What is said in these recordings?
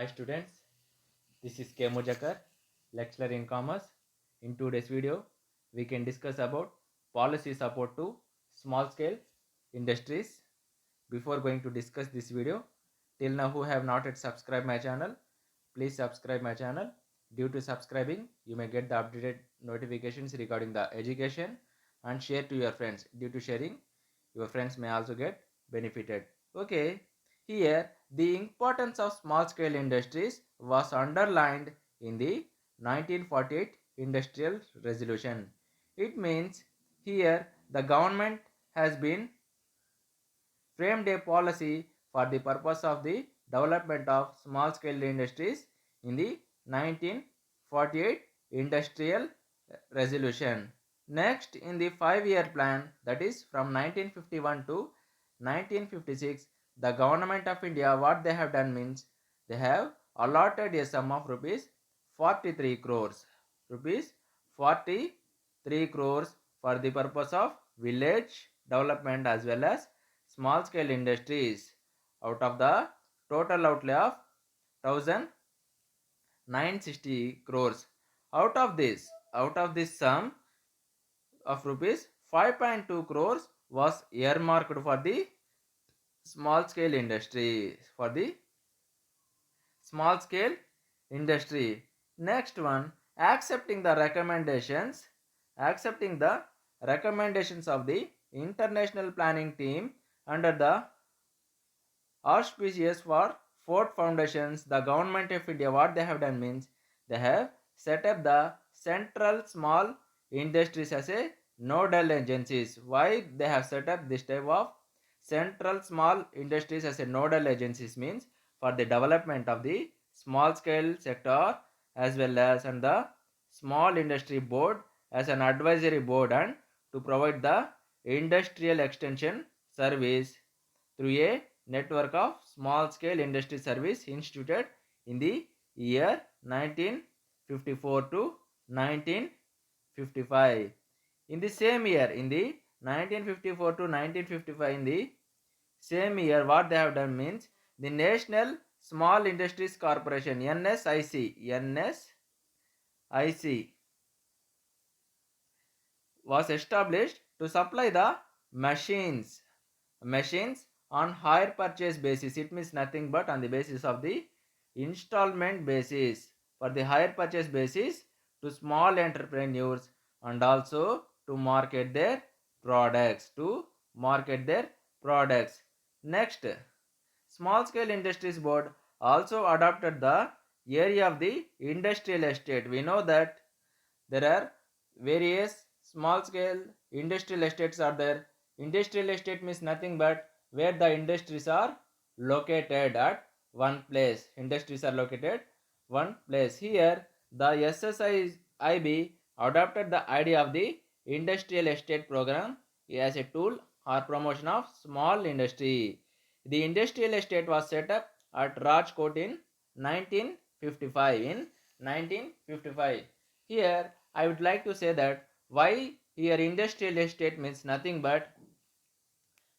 Hi students, this is K. Mujakar, lecturer in commerce. In today's video, we can discuss about policy support to small scale industries. Before going to discuss this video, till now who have not yet subscribed my channel, please subscribe my channel. Due to subscribing, you may get the updated notifications regarding the education and share to your friends. Due to sharing, your friends may also get benefited. Okay, here the importance of small scale industries was underlined in the 1948 Industrial Resolution. It means here the government has been framed a policy for the purpose of the development of small scale industries in the 1948 Industrial Resolution. Next, in the 5-year plan, that is from 1951 to 1956, the government of India, what they have done means they have allotted a sum of rupees 43 crores. Rupees 43 crores for the purpose of village development as well as small scale industries out of the total outlay of 1960 crores. Out of this sum of rupees 5.2 crores was earmarked for the small scale industry small scale industry. Next one, accepting the recommendations of the international planning team under the auspicious for Ford Foundations, the government of India, what they have done means they have set up the central small industries as a nodal agencies. Why they have set up this type of central small industries as a nodal agencies means for the development of the small scale sector as well as and the small industry board as an advisory board and to provide the industrial extension service through a network of small scale industry service instituted in the year 1954 to 1955. In the same year, in the 1954 to 1955, in the same year, what they have done means the National Small Industries Corporation NSIC was established to supply the machines on hire purchase basis. It means nothing but on the basis of the installment basis for the hire purchase basis to small entrepreneurs and also to market their products. Next, small scale industries board also adopted the area of the industrial estate. We know that there are various small scale industrial estates are there. Industrial estate means nothing but where the industries are located at one place. Industries are located one place. Here the SSIB adopted the idea of the industrial estate program as a tool or promotion of small industry. The industrial estate was set up at Rajkot in 1955. In 1955. Here I would like to say that why here industrial estate means nothing but,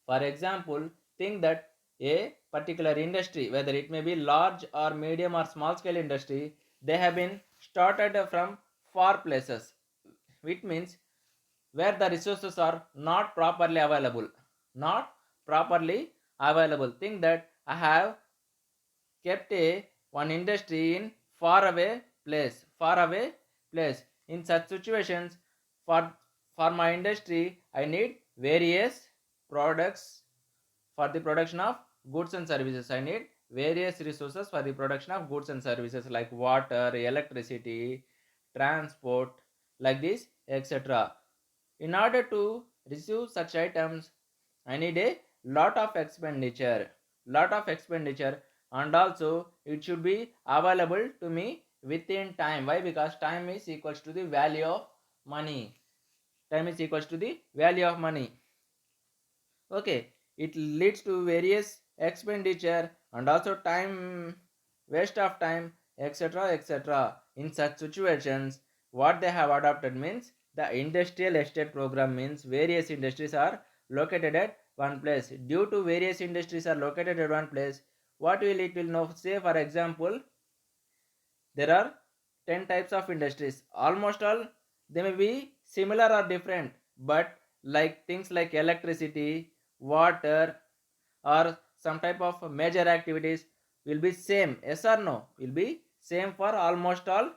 for example, think that a particular industry, whether it may be large or medium or small scale industry, they have been started from far places, which means where the resources are not properly available. Not properly available. Think that I have kept a one industry in far away place. In such situations, for for my industry I need various products for the production of goods and services. I need various resources for the production of goods and services like water, electricity, transport, like this, etc. In order to receive such items, I need a lot of expenditure, and also it should be available to me within time. Why? Because time is equals to the value of money. Time is equals to the value of money. Okay, it leads to various expenditure and also time, waste of time, etc, etc. In such situations, what they have adopted means the industrial estate program means various industries are located at one place. Due to various industries are located at one place, what will it will now say, for example, There are 10 types of industries. Almost all they may be similar or different, but like things like electricity, water, or some type of major activities will be same. Yes or no? Will be same for almost all.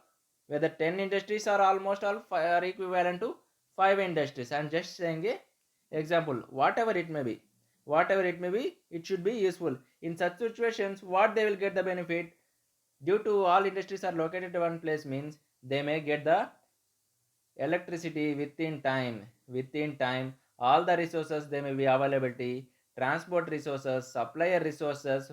Whether 10 industries are almost all are equivalent to 5 industries. I am just saying a example. Whatever it may be, it should be useful. In such situations, what they will get the benefit due to all industries are located in one place means they may get the electricity within time. All the resources they may be availability, transport resources, supplier resources,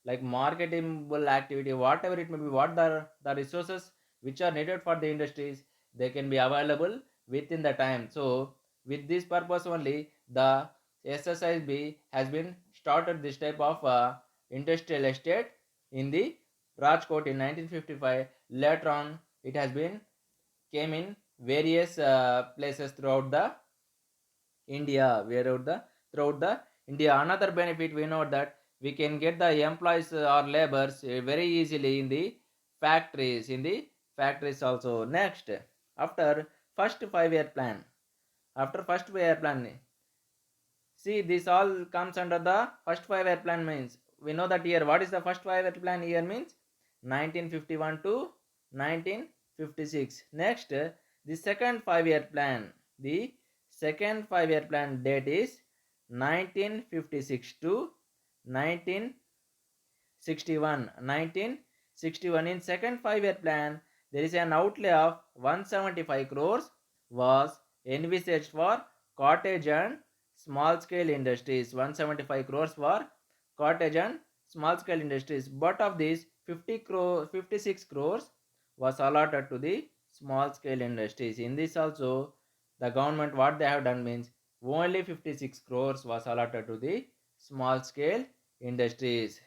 like marketable activity, whatever it may be, what the resources which are needed for the industries, they can be available within the time. So with this purpose only, the SSIB has been started this type of industrial estate in the Rajkot in 1955. Later on it has been came in various places throughout the India, throughout the India. Another benefit we know that we can get the employees or laborers very easily in the factories also. Next, after first 5 year plan, after first 5 year plan, see this all comes under the first 5 year plan means we know that year. What is the first 5 year plan year means 1951 to 1956. Next, the second 5 year plan. The second 5 year plan date is 1956 to 1961. In second 5 year plan, there is an outlay of 175 crores was envisaged for cottage and small scale industries. 175 crores for cottage and small scale industries. But of these, 56 crores was allotted to the small scale industries. In this also, the government what they have done means only 56 crores was allotted to the small scale industries.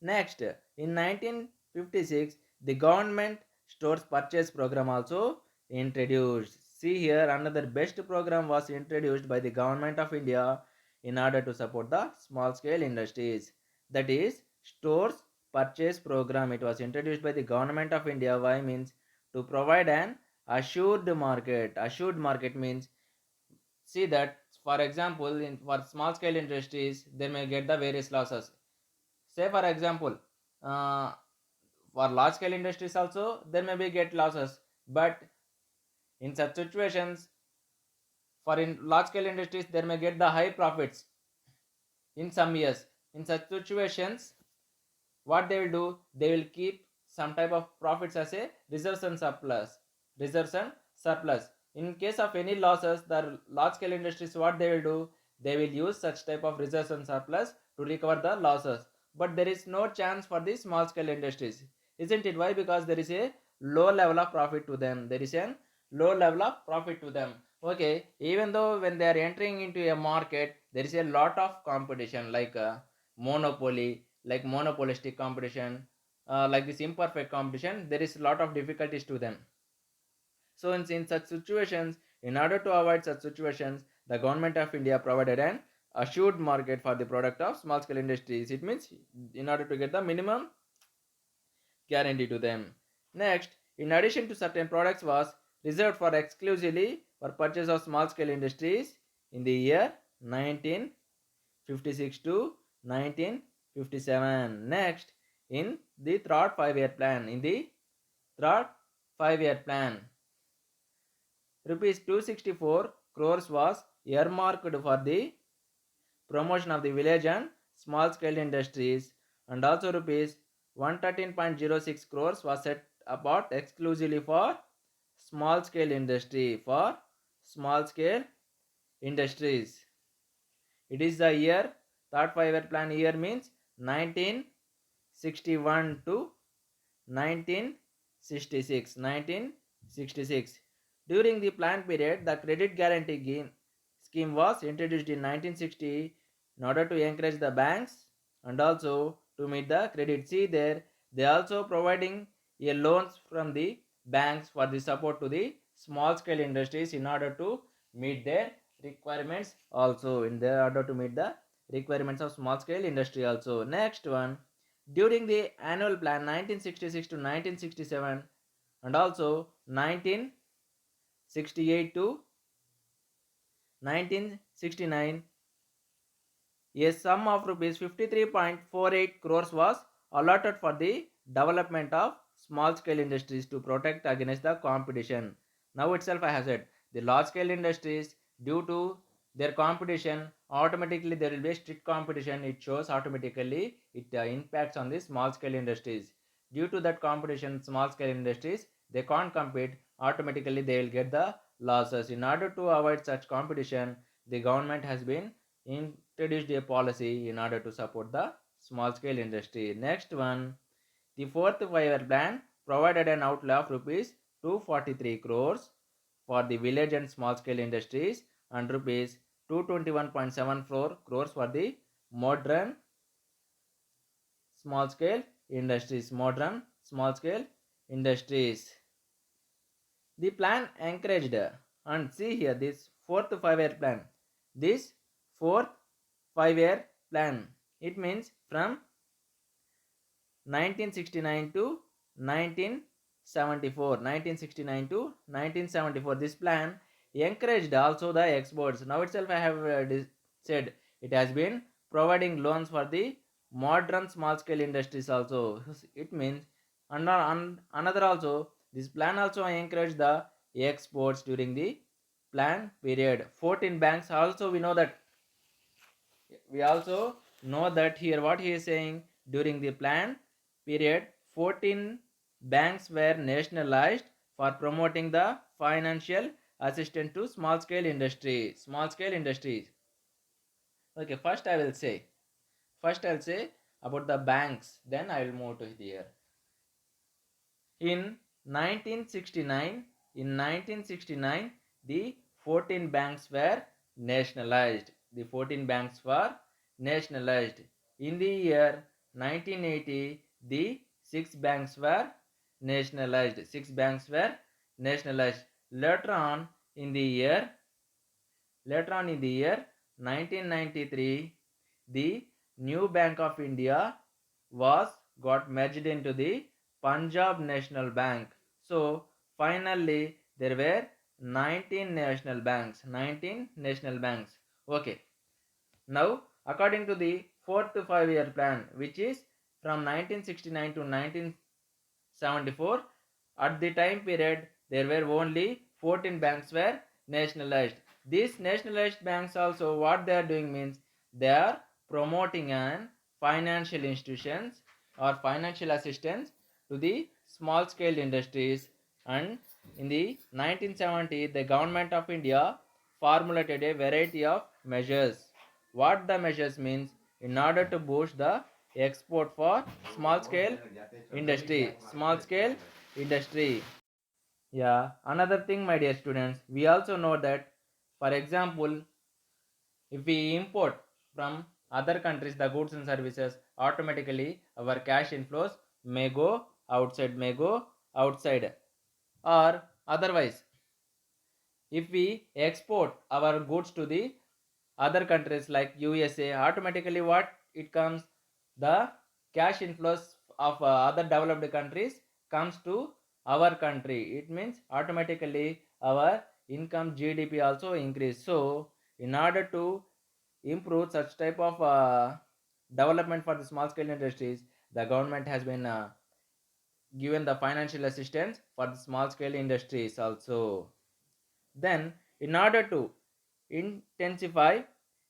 Next, in 1956, the government stores purchase program also introduced. See here, another best program was introduced by the government of India in order to support the small scale industries. That is stores purchase program. It was introduced by the government of India. Why means to provide an assured market. Assured market means, see that for example in for small scale industries they may get the various losses. Say for example, uh, for large scale industries also there may be get losses, but in such situations, for in large scale industries there may get the high profits in some years. In such situations, what they will do, they will keep some type of profits as a reserves and surplus. In case of any losses, the large scale industries what they will do, they will use such type of reserves and surplus to recover the losses. But there is no chance for the small scale industries, isn't it? Why? Because there is a low level of profit to them. There is a low level of profit to them. Okay, even though when they are entering into a market, there is a lot of competition, like monopoly, like monopolistic competition, like this imperfect competition, there is a lot of difficulties to them. So in such situations, in order to avoid such situations, the government of India provided an assured market for the product of small scale industries. It means in order to get the minimum guarantee to them. Next, in addition to certain products was reserved for exclusively for purchase of small scale industries in the year 1956 to 1957. Next, in the third 5 year plan, third 5 year plan, rupees 264 crores was earmarked for the promotion of the village and small scale industries, and also rupees 113.06 crores was set apart exclusively for small scale industries. It is the year, third 5 year plan year means 1961 to 1966. During the plan period, the credit guarantee scheme was introduced in 1960 in order to encourage the banks and also to meet the credit. See there, they also providing a loans from the banks for the support to the small scale industries in order to meet their requirements also, in order to meet the requirements of small scale industry also. Next one, during the annual plan 1966 to 1967 and also 1968 to 1969, a sum of rupees 53.48 crores was allotted for the development of small scale industries to protect against the competition. Now itself I have said the large scale industries, due to their competition, automatically there will be a strict competition. It shows automatically it impacts on the small scale industries. Due to that competition, small scale industries they can't compete, automatically they will get the losses. In order to avoid such competition, the government has been introduced a policy in order to support the small scale industry. Next one, the fourth five-year plan provided an outlay of rupees 243 crores for the village and small scale industries and rupees 221.74 crores for the modern small scale industries. Modern small scale industries. The plan encouraged, and see here this fourth five-year plan. This fourth five-year plan, it means from 1969 to 1974. 1969 to 1974. This plan encouraged also the exports. Now itself I have said it has been providing loans for the modern small scale industries also. It means another also, this plan also encouraged the exports during the plan period. 14 banks also, we also know that here what he is saying, during the plan period 14 banks were nationalized for promoting the financial assistance to small scale industries. Okay, first I'll say about the banks, then I will move to here. In 1969, the 14 banks were nationalized. The 14 banks were nationalized. In the year 1980, the 6 banks were nationalized. 6 banks were nationalized. Later on in the year 1993, the new Bank of India was got merged into the Punjab National Bank. So finally there were 19 national banks. 19 national banks. Okay. Now according to the fourth five-year plan, which is from 1969 to 1974, at the time period there were only 14 banks were nationalized. These nationalized banks also, what they are doing means they are promoting an financial institutions or financial assistance to the small scale industries. And in the 1970, the government of India formulated a variety of measures. What the measures means, in order to boost the export for small scale industry. Yeah, another thing, my dear students, we also know that, for example, if we import from other countries the goods and services, automatically our cash inflows may go outside. Or otherwise, if we export our goods to the other countries like USA, automatically what it comes, the cash inflows of other developed countries comes to our country. It means automatically our income GDP also increase. So in order to improve such type of development for the small scale industries, the government has been given the financial assistance for the small scale industries also. Then, in order to intensify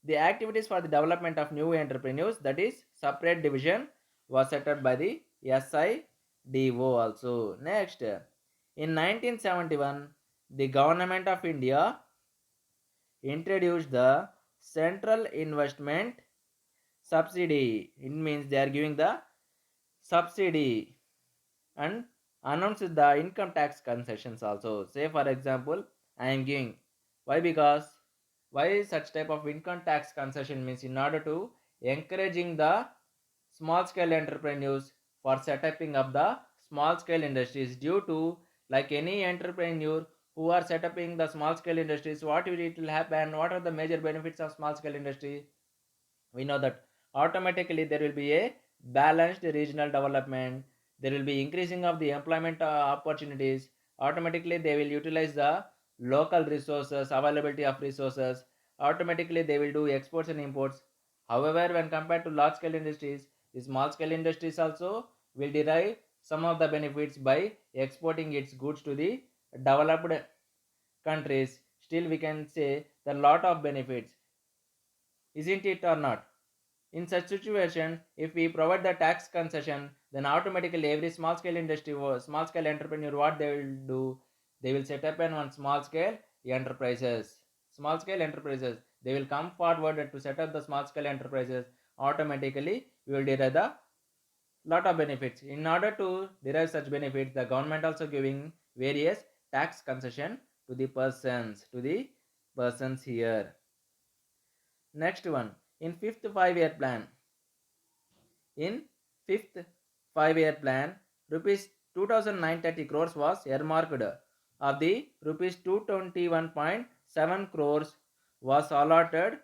the activities for the development of new entrepreneurs, that is separate division was set up by the SIDO also. Next, in 1971, the government of India introduced the central investment subsidy. It means they are giving the subsidy and announced the income tax concessions also. Say for example, I am giving, why? Because why such type of income tax concession means, in order to encouraging the small scale entrepreneurs for setting up the small scale industries. Due to, like any entrepreneur who are setting the small scale industries, what it will happen, what are the major benefits of small scale industry, we know that automatically there will be a balanced regional development. There will be increasing of the employment opportunities. Automatically they will utilize the local resources, availability of resources. Automatically they will do exports and imports. However, when compared to large scale industries, the small scale industries also will derive some of the benefits by exporting its goods to the developed countries. Still we can say the lot of benefits, isn't it or not? In such situation, if we provide the tax concession, then automatically every small scale industry or small scale entrepreneur, what they will do, they will set up one small scale enterprises. Small scale enterprises, they will come forward to set up the small scale enterprises. Automatically, we will derive the lot of benefits. In order to derive such benefits, the government also giving various tax concession to the persons here. Next one, in fifth 5-year plan. In fifth 5-year plan, rupees 2,930 crores was earmarked. Of the rupees 221.7 crores was allotted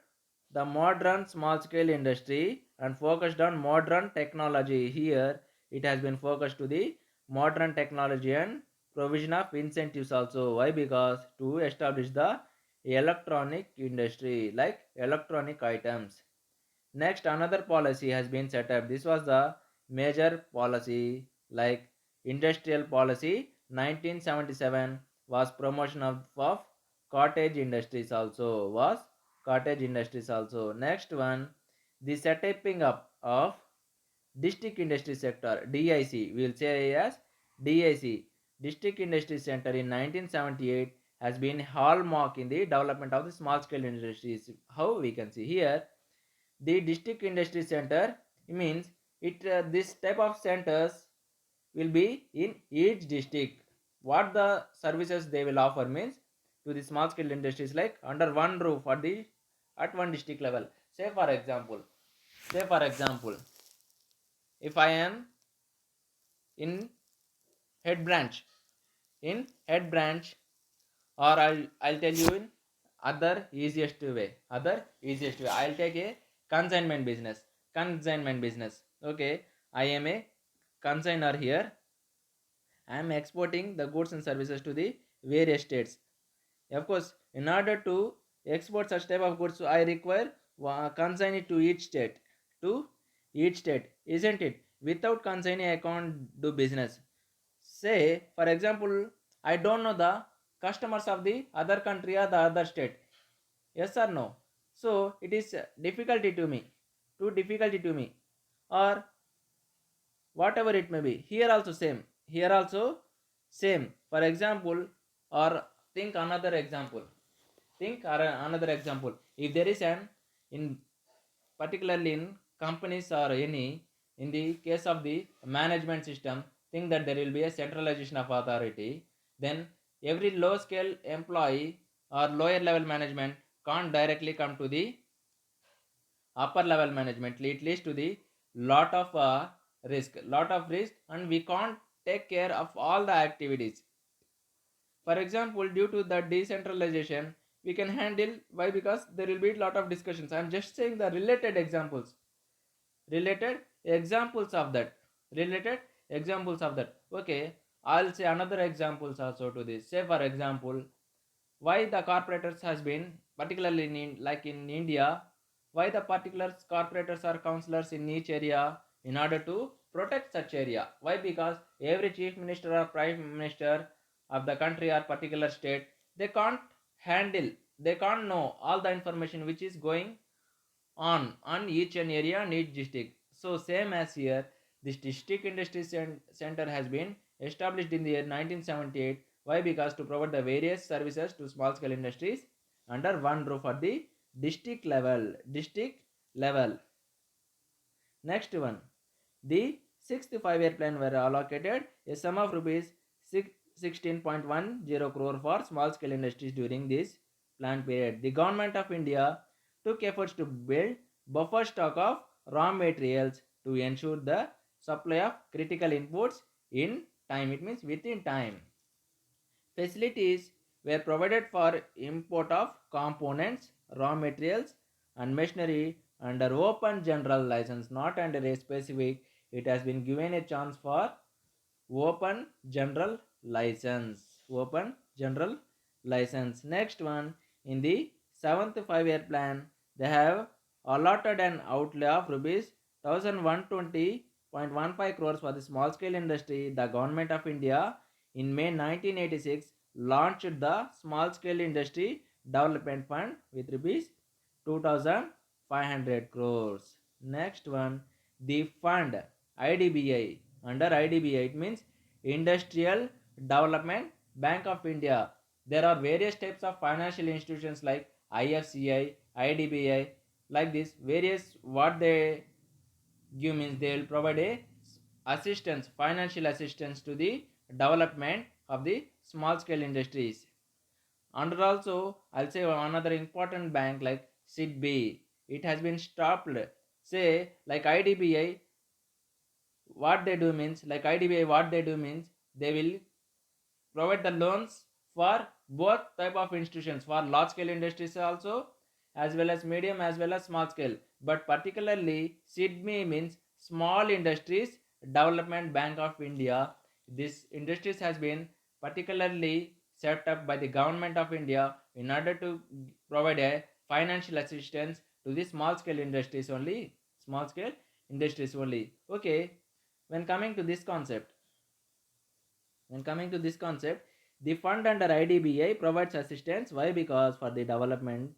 the modern small scale industry and focused on modern technology. Here it has been focused to the modern technology and provision of incentives also. Why? Because to establish the electronic industry, like electronic items. Next, another policy has been set up. This was the major policy, like industrial policy 1977 was promotion of cottage industries also, was cottage industries also. Next one, the setting up of district industry sector, DIC, we will say as DIC, district industry center in 1978 has been hallmark in the development of the small scale industries. How we can see here, the district industry center means it this type of centers will be in each district. What the services they will offer means to the small scale industries, like under one roof at the at one district level. Say for example, if I am in head branch, in head branch, or I'll tell you in other easiest way, I'll take a consignment business. Okay, I am a consigner here. I am exporting the goods and services to the various states. Of course, in order to export such type of goods, I require consign it to each state, to each state, isn't it? Without consigning, I can't do business. Say for example, I don't know the customers of the other country or the other state. Yes or no? So it is difficulty to me, too difficulty to me, or whatever it may be. Here also same. For example, or think another example. If there is an in particularly in companies or any, in the case of the management system, think that there will be a centralization of authority. Then every low scale employee or lower level management can't directly come to the upper level management. It leads to the lot of risk, and we can't take care of all the activities. For example, due to the decentralization, we can handle. Why? Because there will be a lot of discussions. I'm just saying the related examples of that. Okay, I'll say another examples also to this. Say for example, why the corporators has been particularly like in India, why the particular corporators or councillors in each area, in order to protect such area. Why? Because every chief minister or prime minister of the country or particular state, they can't handle, they can't know all the information which is going on each and area and each district. So same as here, this district industry center has been established in the year 1978. Why? Because to provide the various services to small scale industries under one roof at the district level. Next one, the sixth 5-year plan were allocated a sum of rupees 16.10 crore for small scale industries during this plan period. The government of India took efforts to build buffer stock of raw materials to ensure the supply of critical inputs in time. It means within time. Facilities were provided for import of components, raw materials, and machinery under open general license, not under a specific it has been given a chance for open general license. Open general license. Next one, in the seventh 5-year plan, they have allotted an outlay of rupees 1120.15 crores for the small scale industry. The government of India in May 1986 launched the small scale industry development fund with rupees 2500 crores. Next one, the fund IDBI. Under IDBI, it means Industrial Development Bank of India. There are various types of financial institutions like IFCI, IDBI, like this. Various what they give means they will provide a assistance, financial assistance to the development of the small scale industries. And also, I'll say another important bank like SIDBI. It has been stopped. Say like IDBI, what they do means like IDBI, what they do means they will provide the loans for both type of institutions for large scale industries also as well as medium as well as small scale, but particularly SIDMI means Small Industries Development Bank of India. This industries has been particularly set up by the government of India in order to provide a financial assistance to the small scale industries only. Small scale industries only. Okay, when coming to this concept, when coming to this concept, the fund under IDBI provides assistance. Why? Because for the development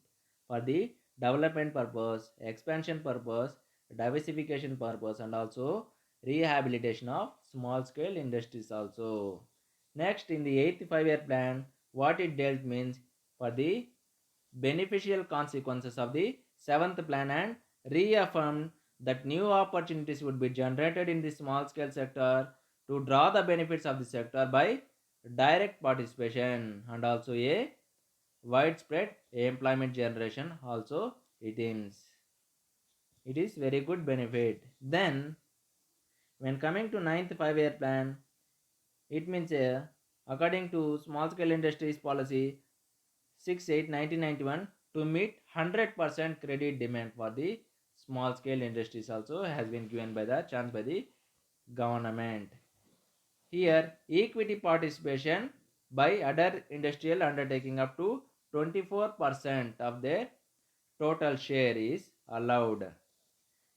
purpose, expansion purpose, diversification purpose, and also rehabilitation of small scale industries also. Next, in the eighth 5-year plan, what it dealt means for the beneficial consequences of the seventh plan and reaffirmed that new opportunities would be generated in the small scale sector to draw the benefits of the sector by direct participation and also a widespread employment generation also it is very good benefit. Then when coming to ninth 5-year plan, it means according to small scale industries policy 6/8/1991 to meet 100% credit demand for the small scale industries also has been given by the chance by the government. Here equity participation by other industrial undertaking up to 24% of their total share is allowed.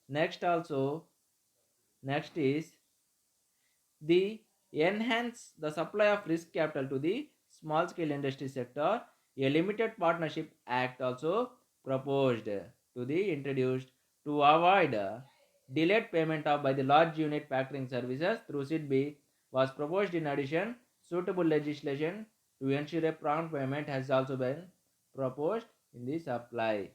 Next also, next is the enhance the supply of risk capital to the small scale industry sector. A limited partnership act also proposed to be introduced to avoid delayed payment of by the large unit factoring services through SIDB was proposed. In addition, suitable legislation to ensure a prompt payment has also been proposed in the supply.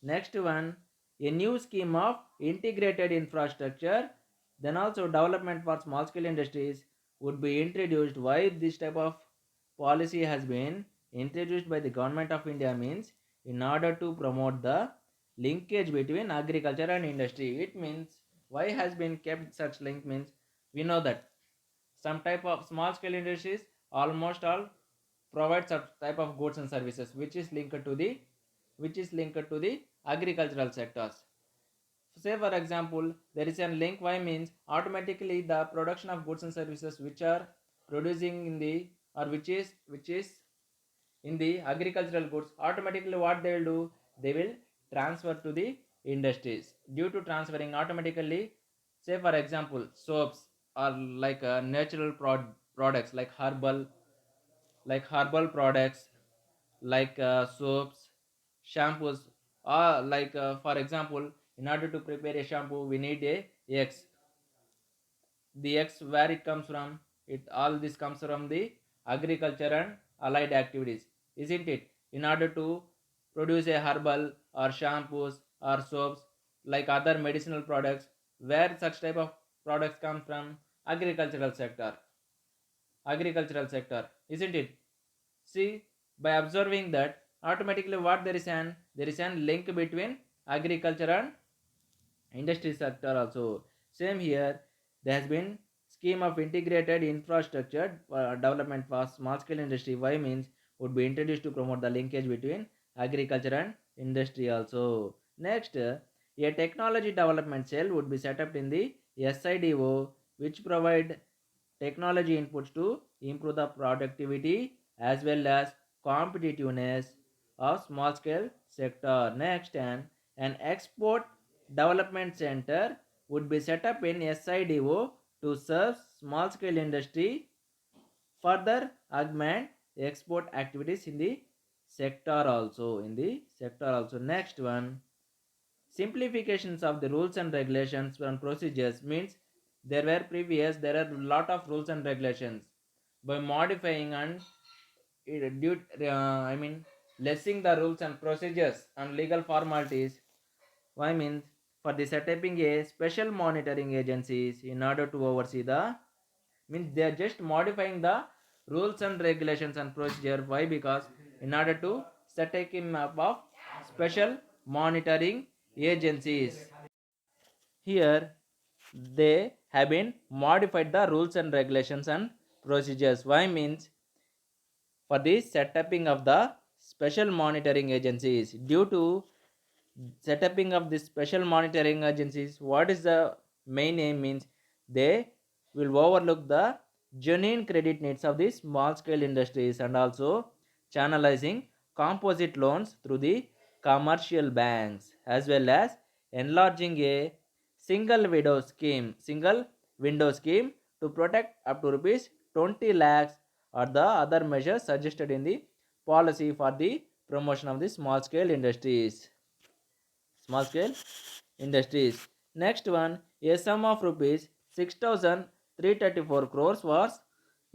Next one, a new scheme of integrated infrastructure, then also development for small scale industries would be introduced. Why this type of policy has been introduced by the government of India means in order to promote the linkage between agriculture and industry. It means why has been kept such link means we know that some type of small scale industries almost all provide such type of goods and services which is linked to the agricultural sectors. Say for example there is a link. Why means automatically the production of goods and services which are producing in the or which is in the agricultural goods, automatically what they will do, they will transfer to the industries. Due to transferring automatically, say for example soaps or like natural products like herbal products like soaps, shampoos, or like for example in order to prepare a shampoo we need a eggs. The eggs where it comes from, it all this comes from the agriculture and allied activities, isn't it? In order to produce a herbal or shampoos or soaps like other medicinal products, where such type of products come from, agricultural sector, isn't it? See, by observing that automatically what there is an link between agriculture and industry sector also. Same here, there has been scheme of integrated infrastructure development for small scale industry. Why means would be introduced to promote the linkage between agriculture and industry also. Next, A technology development cell would be set up in the SIDO, which provide technology inputs to improve the productivity as well as competitiveness of small scale sector. Next, an export development center would be set up in SIDO to serve small scale industry, further augment export activities in the sector also. Next one, simplifications of the rules and regulations and procedures means there are a lot of rules and regulations. By modifying and I mean lessing the rules and procedures and legal formalities, why means for the setting a special monitoring agencies in order to oversee the, means they are just modifying the rules and regulations and procedure. Why? Because in order to setting up of special monitoring agencies, here they have been modified the rules and regulations and procedures. Why means for the setting of the special monitoring agencies, due to setting of the special monitoring agencies, what is the main aim means they will overlook the genuine credit needs of the small scale industries and also channelizing composite loans through the commercial banks, as well as enlarging a single window scheme to protect up to rupees 20 lakhs or the other measures suggested in the policy for the promotion of the small scale industries. Next one, a sum of rupees 6,334 crores was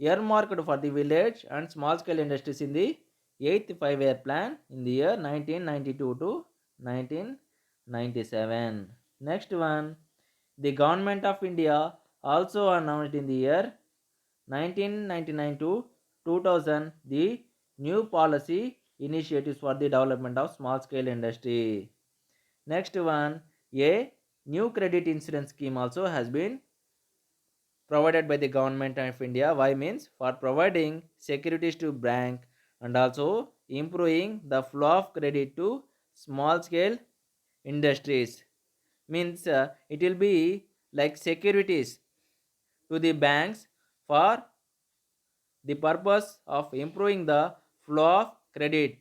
earmarked for the village and small scale industries in the 8th 5-year plan in the year 1992 to 1997. Next one, the government of India also announced in the year 1999 to 2000 the new policy initiatives for the development of small scale industry. Next one, a new credit insurance scheme also has been provided by the government of India. Why means for providing securities to bank and also improving the flow of credit to small scale industries. Means it will be like securities to the banks for the purpose of improving the flow of credit,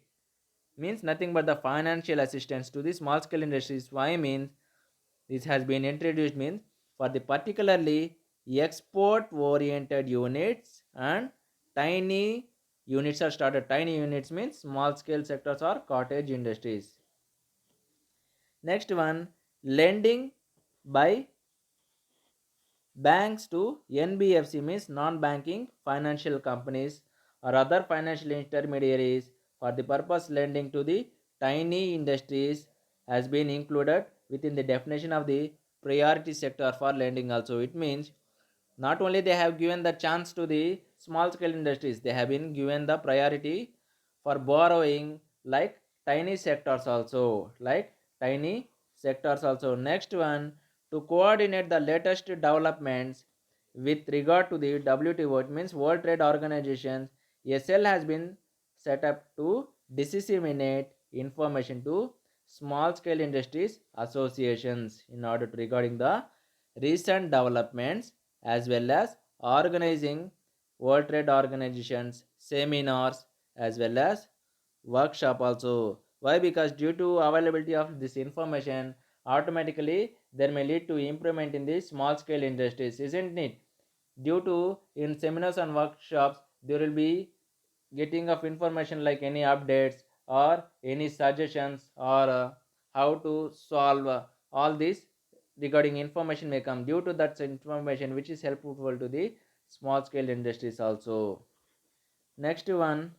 means nothing but the financial assistance to the small scale industries. Why means this has been introduced means for the particularly export oriented units and tiny units are started. Tiny units means small scale sectors or cottage industries. Next one, lending by banks to NBFC means non-banking financial companies or other financial intermediaries for the purpose lending to the tiny industries has been included within the definition of the priority sector for lending also. It means not only they have given the chance to the small scale industries, they have been given the priority for borrowing like tiny sectors also. Next one, to coordinate the latest developments with regard to the WTO, it means World Trade Organization, a cell has been set up to disseminate information to small scale industries associations in order to regarding the recent developments, as well as organizing World Trade Organizations seminars as well as workshop also. Why? Because due to availability of this information, automatically there may lead to improvement in the small scale industries, isn't it? Due to in seminars and workshops there will be getting of information like any updates or any suggestions or how to solve all this regarding information may come due to that information, which is helpful to the small scale industries also. Next one,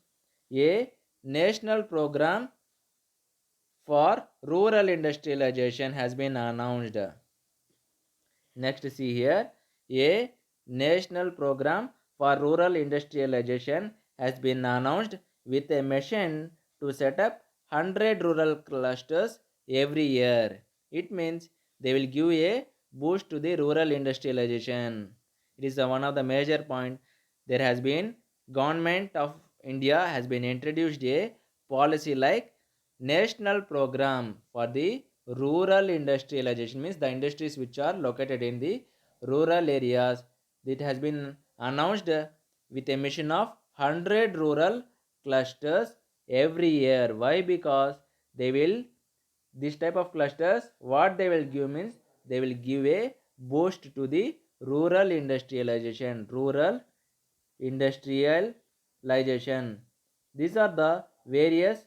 a national program for rural industrialization has been announced. Next, see here, a national program for rural industrialization has been announced with a mission to set up 100 rural clusters every year. It means they will give a boost to the rural industrialization. It is one of the major point. There has been government of India has been introduced a policy like national program for the rural industrialization, means the industries which are located in the rural areas. It has been announced with a mission of 100 rural clusters every year. Why? Because they will, this type of clusters, what they will give means they will give a boost to the rural industrialization. These are the various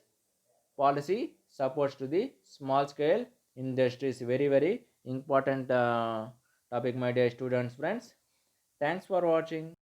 policy supports to the small scale industries. Very very important topic, my dear students, friends. Thanks for watching.